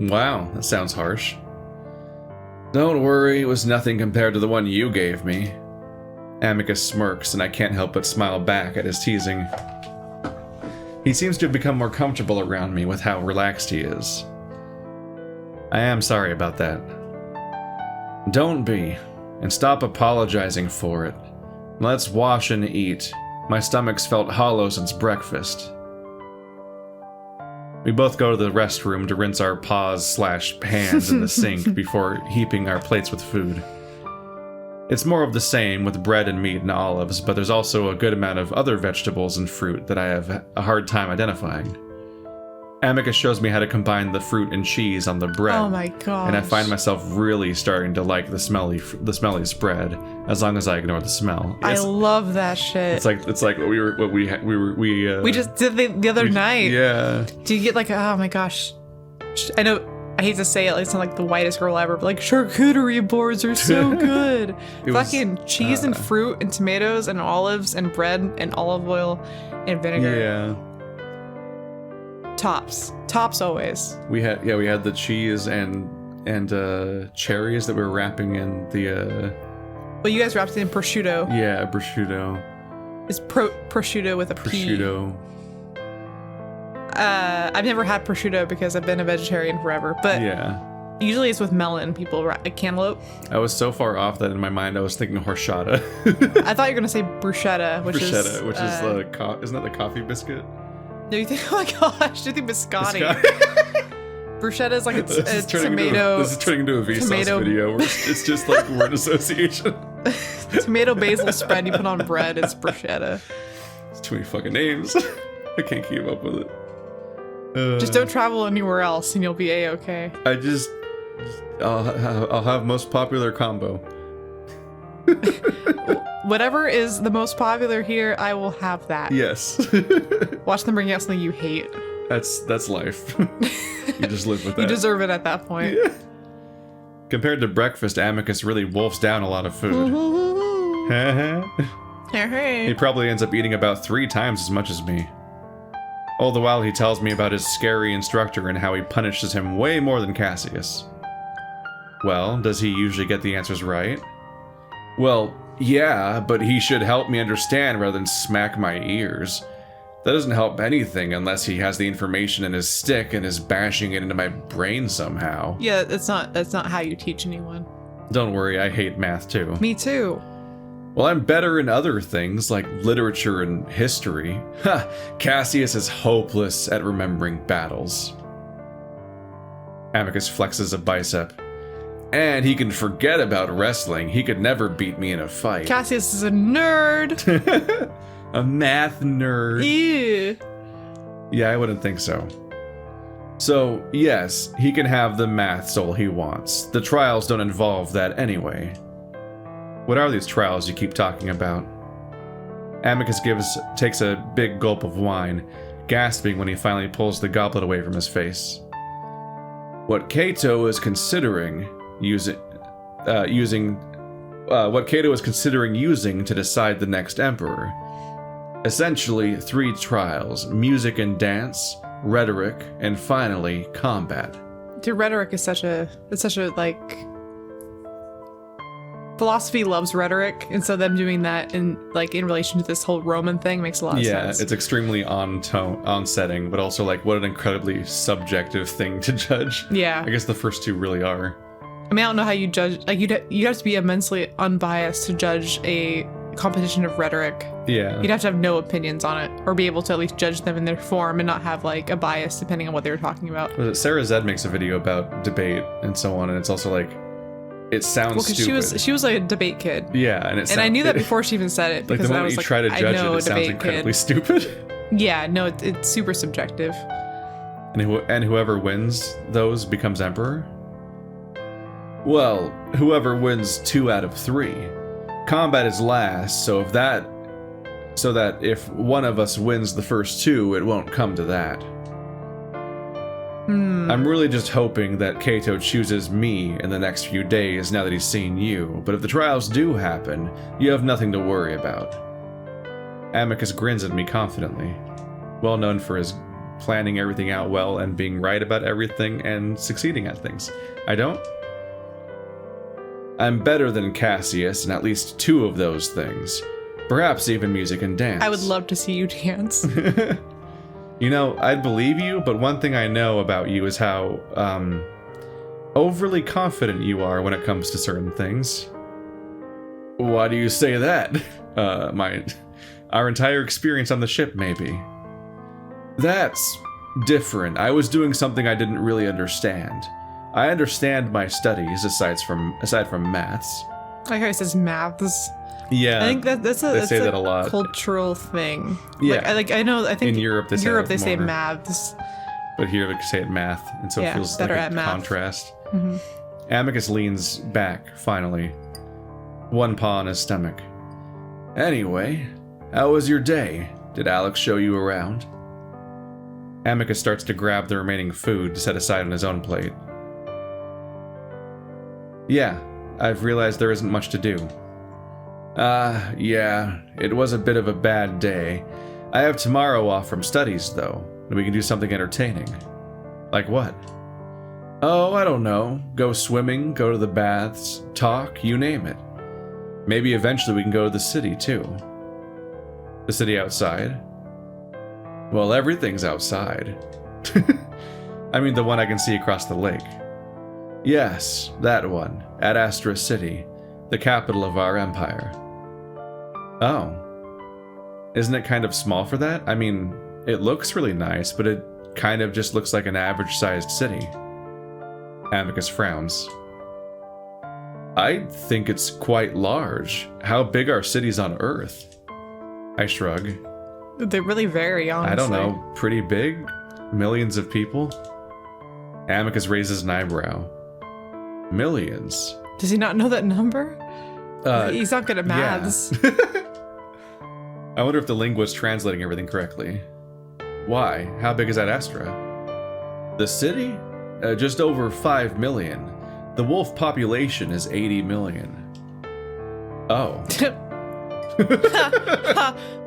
Wow, that sounds harsh. Don't worry, it was nothing compared to the one you gave me. Amicus smirks, and I can't help but smile back at his teasing. He seems to have become more comfortable around me with how relaxed he is. I am sorry about that. Don't be, and stop apologizing for it. Let's wash and eat. My stomach's felt hollow since breakfast. We both go to the restroom to rinse our paws/hands in the sink before heaping our plates with food. It's more of the same with bread and meat and olives, but there's also a good amount of other vegetables and fruit that I have a hard time identifying. Amicus shows me how to combine the fruit and cheese on the bread. Oh my gosh. And I find myself really starting to like the smelly spread, as long as I ignore the smell. I love that shit. It's like what we just did the other night. Yeah. Do you get like, oh my gosh, I know I hate to say it, like it's not like the whitest girl ever, but like charcuterie boards are so good. Fucking cheese and fruit and tomatoes and olives and bread and olive oil and vinegar. Yeah. Tops always. We had the cheese and cherries that we were wrapping in the. Well, you guys wrapped it in prosciutto. Yeah, prosciutto. It's prosciutto with a P. Prosciutto. I've never had prosciutto because I've been a vegetarian forever, but yeah. Usually it's with melon. People cantaloupe. I was so far off that in my mind I was thinking horchata. I thought you were gonna say bruschetta, which is isn't that the coffee biscuit? No, you think? Oh my gosh! Do you think biscotti? Bruschetta is like a tomato. This is turning into a Vsauce video where it's just like word association. Tomato basil spread you put on bread. It's bruschetta. It's too many fucking names. I can't keep up with it. Just don't travel anywhere else, and you'll be a-okay. I'll have most popular combo. Whatever is the most popular here, I will have that. Yes. Watch them bring out something you hate. That's life. You just live with that. You deserve it at that point. Yeah. Compared to breakfast, Amicus really wolfs down a lot of food. He probably ends up eating about 3 times as much as me. All the while he tells me about his scary instructor and how he punishes him way more than Cassius. Well, does he usually get the answers right? Well, yeah, but he should help me understand rather than smack my ears. That doesn't help anything unless he has the information in his stick and is bashing it into my brain somehow. Yeah, that's not how you teach anyone. Don't worry, I hate math too. Me too. Well, I'm better in other things, like literature and history. Ha! Cassius is hopeless at remembering battles. Amicus flexes a bicep. And he can forget about wrestling. He could never beat me in a fight. Cassius is a nerd. A math nerd. Ew. Yeah, I wouldn't think so. So, yes, he can have the math soul he wants. The trials don't involve that anyway. What are these trials you keep talking about? Amicus takes a big gulp of wine, gasping when he finally pulls the goblet away from his face. What Cato is considering using what Cato is considering using to decide the next emperor. Essentially, 3 trials: music and dance, rhetoric, and finally, combat. Dude, rhetoric is such a like, philosophy loves rhetoric, and so them doing that in relation to this whole Roman thing makes a lot of sense. Yeah, it's extremely on setting, but also like what an incredibly subjective thing to judge. Yeah. I guess the first 2 really are. I mean, I don't know how you judge, like you'd have to be immensely unbiased to judge a competition of rhetoric. Yeah. You'd have to have no opinions on it, or be able to at least judge them in their form and not have like a bias depending on what they were talking about. Sarah Zed makes a video about debate and so on, and it's also like, it sounds stupid. She was like a debate kid. Yeah, and I knew that before she even said it, because like the I moment was you like, try to I judge know it, a it sounds debate incredibly kid. stupid. Yeah, no, it's super subjective. And whoever wins those becomes emperor? Well, whoever wins 2 out of 3. Combat is last, so that if one of us wins the first 2, it won't come to that. I'm really just hoping that Cato chooses me in the next few days now that he's seen you, but if the trials do happen, you have nothing to worry about. Amicus grins at me confidently, well known for his planning everything out well and being right about everything and succeeding at things. I don't? I'm better than Cassius in at least 2 of those things. Perhaps even music and dance. I would love to see you dance. You know, I'd believe you, but one thing I know about you is how, overly confident you are when it comes to certain things. Why do you say that? Our entire experience on the ship, maybe. That's different. I was doing something I didn't really understand. I understand my studies, aside from maths. I like how he says maths. Yeah, I think that's they say that a lot. Cultural thing. Yeah, I think in Europe they say more, maths, but here they say it math, and so it feels like a contrast. Mm-hmm. Amicus leans back finally, one paw on his stomach. Anyway, how was your day? Did Alex show you around? Amicus starts to grab the remaining food to set aside on his own plate. Yeah, I've realized there isn't much to do. Yeah, it was a bit of a bad day. I have tomorrow off from studies, though, and we can do something entertaining. Like what? Oh, I don't know. Go swimming, go to the baths, talk, you name it. Maybe eventually we can go to the city, too. The city outside? Well, everything's outside. I mean the one I can see across the lake. Yes, that one, Adastra City, the capital of our empire. Oh. Isn't it kind of small for that? I mean, it looks really nice, but it kind of just looks like an average-sized city. Amicus frowns. I think it's quite large. How big are cities on Earth? I shrug. They really vary, honestly. I don't know. Pretty big? Millions of people? Amicus raises an eyebrow. Millions? Does he not know that number? He's not good at maths. Yeah. I wonder if the linguist translating everything correctly. Why? How big is Adastra? The city? Just over 5 million. The wolf population is 80 million. Oh.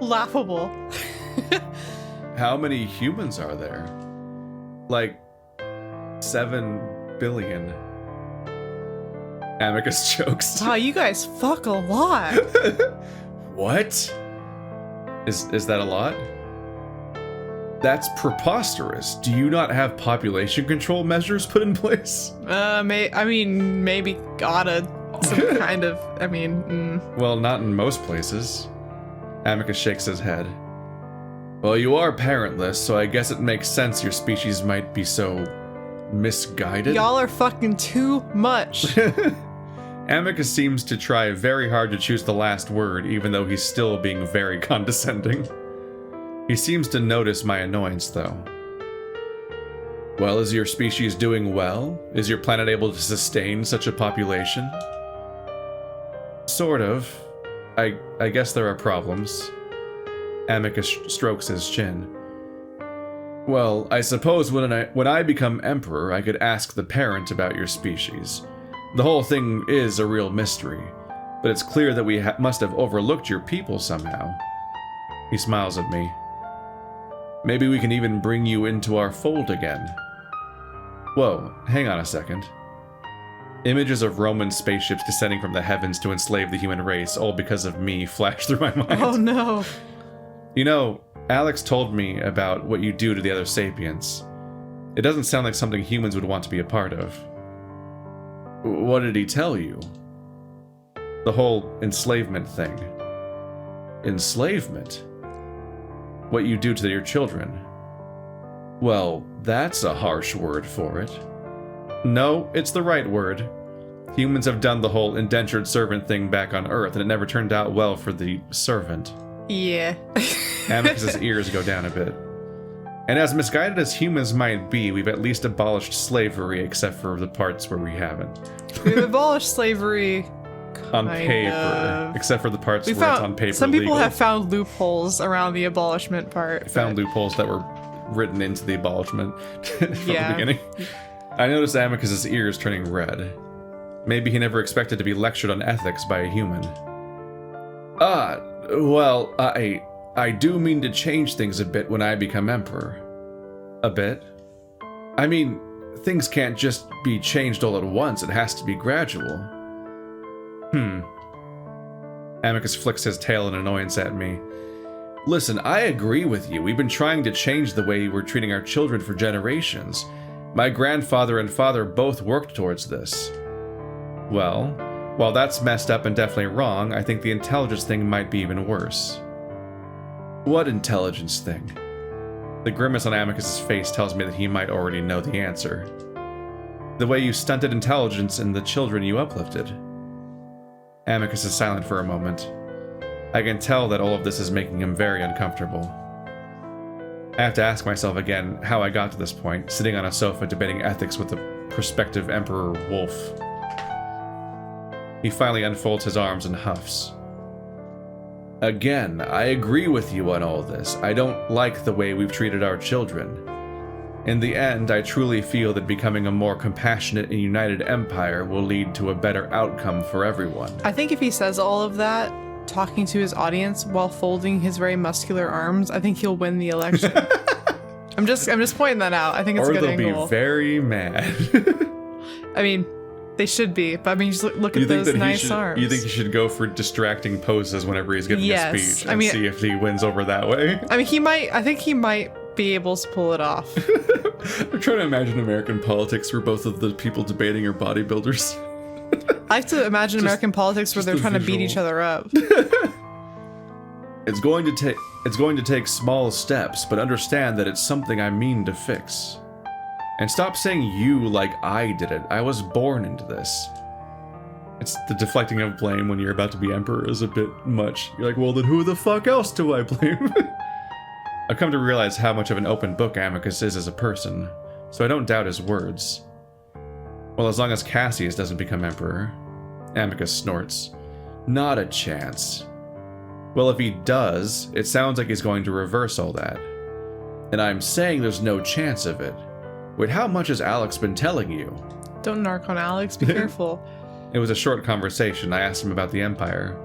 Laughable. How many humans are there? Like 7 billion. Amicus jokes. Wow, you guys fuck a lot. What? Is that a lot? That's preposterous. Do you not have population control measures put in place? Maybe gotta some kind of. Well, not in most places. Amicus shakes his head. Well, you are parentless, so I guess it makes sense your species might be so misguided. Y'all are fucking too much. Amicus seems to try very hard to choose the last word, even though he's still being very condescending. He seems to notice my annoyance, though. Well, is your species doing well? Is your planet able to sustain such a population? Sort of. I guess there are problems. Amicus strokes his chin. Well, I suppose when I become emperor, I could ask the parent about your species. The whole thing is a real mystery. but it's clear that we must have overlooked your people somehow. He smiles at me. Maybe we can even bring you into our fold again. Whoa, hang on a second. Images of Roman spaceships descending from the heavens to enslave the human race, all because of me, flash through my mind. Oh no. You know, Alex told me about what you do to the other sapients. It doesn't sound like something humans would want to be a part of. What did he tell you? The whole enslavement thing. Enslavement? What you do to your children. Well, that's a harsh word for it. No, it's the right word. Humans have done the whole indentured servant thing back on Earth, and it never turned out well for the servant. Yeah. Amicus's ears go down a bit. And as misguided as humans might be, we've at least abolished slavery, except for the parts where we haven't. We've abolished slavery on paper, except for the parts where it's on paper. Some people legal. have found loopholes around the abolishment part. Found loopholes that were written into the abolishment from the beginning. I noticed Amicus's ears turning red. Maybe he never expected to be lectured on ethics by a human. Well, I do mean to change things a bit when I become emperor. A bit? I mean, things can't just be changed all at once, it has to be gradual. Amicus flicks his tail in annoyance at me. Listen, I agree with you. We've been trying to change the way we're treating our children for generations. My grandfather and father both worked towards this. Well, while that's messed up and definitely wrong, I think the intelligence thing might be even worse. What intelligence thing? The grimace on Amicus's face tells me that he might already know the answer. The way you stunted intelligence in the children you uplifted. Amicus is silent for a moment. I can tell that all of this is making him very uncomfortable. I have to ask myself again how I got to this point, sitting on a sofa debating ethics with the prospective Emperor Wolf. He finally unfolds his arms and huffs. Again, I agree with you on all this. I don't like the way we've treated our children. In the end, I truly feel that becoming a more compassionate and united empire will lead to a better outcome for everyone. I think if he says all of that, talking to his audience while folding his very muscular arms, I think he'll win the election. I'm just pointing that out. I think it's a good angle. Or they'll be very mad. I mean, they should be, but I mean, just look at those nice arms. You think he should go for distracting poses whenever he's giving a speech and see if he wins over that way? I mean, I think he might be able to pull it off. I'm trying to imagine American politics where both of the people debating are bodybuilders. I have to imagine American politics where they're trying to beat each other up. It's going to take small steps, but understand that it's something I mean to fix. And stop saying you like I did it. I was born into this. It's the deflecting of blame when you're about to be emperor is a bit much. You're like, well, then who the fuck else do I blame? I've come to realize how much of an open book Amicus is as a person, so I don't doubt his words. Well, as long as Cassius doesn't become emperor. Amicus snorts. Not a chance. Well, if he does, it sounds like he's going to reverse all that. And I'm saying there's no chance of it. Wait, how much has Alex been telling you? Don't narc on Alex, be careful. It was a short conversation. I asked him about the Empire.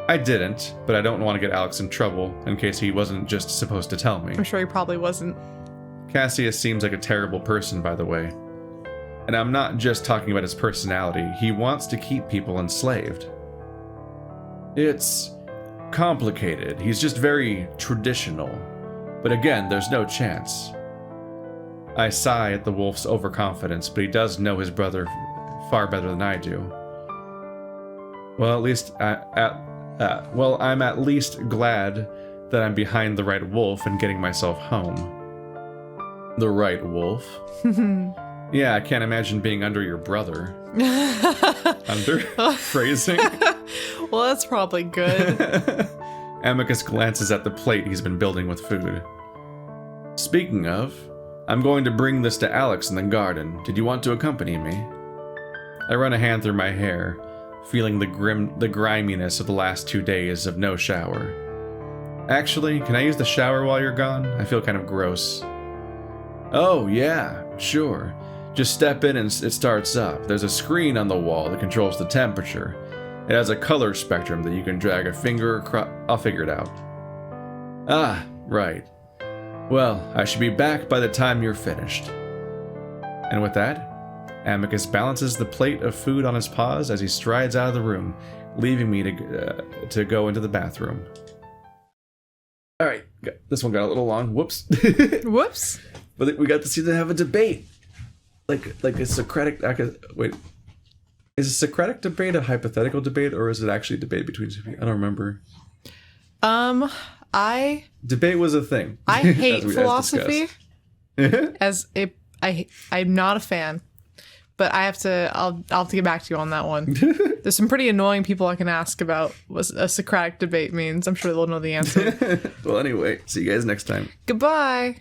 I didn't, but I don't want to get Alex in trouble, in case he wasn't just supposed to tell me. I'm sure he probably wasn't. Cassius seems like a terrible person, by the way. And I'm not just talking about his personality. He wants to keep people enslaved. It's complicated. He's just very traditional. But again, there's no chance. I sigh at the wolf's overconfidence, but he does know his brother far better than I do. Well, I'm at least glad that I'm behind the right wolf and getting myself home. The right wolf? Yeah, I can't imagine being under your brother. Under? Phrasing? Well, that's probably good. Amicus glances at the plate he's been building with food. Speaking of, I'm going to bring this to Alex in the garden. Did you want to accompany me? I run a hand through my hair, feeling the griminess of the last 2 days of no shower. Actually, can I use the shower while you're gone? I feel kind of gross. Oh, yeah, sure. Just step in and it starts up. There's a screen on the wall that controls the temperature. It has a color spectrum that you can drag a finger across. I'll figure it out. Ah, right. Well, I should be back by the time you're finished. And with that, Amicus balances the plate of food on his paws as he strides out of the room, leaving me to go into the bathroom. All right, this one got a little long. Whoops. Whoops. But we got to see them have a debate, like a Socratic. Wait, is a Socratic debate a hypothetical debate, or is it actually a debate between two people? I don't remember. Debate was a thing. I hate philosophy. I'm not a fan. But I'll have to get back to you on that one. There's some pretty annoying people I can ask about what a Socratic debate means. I'm sure they'll know the answer. Well, anyway, see you guys next time. Goodbye.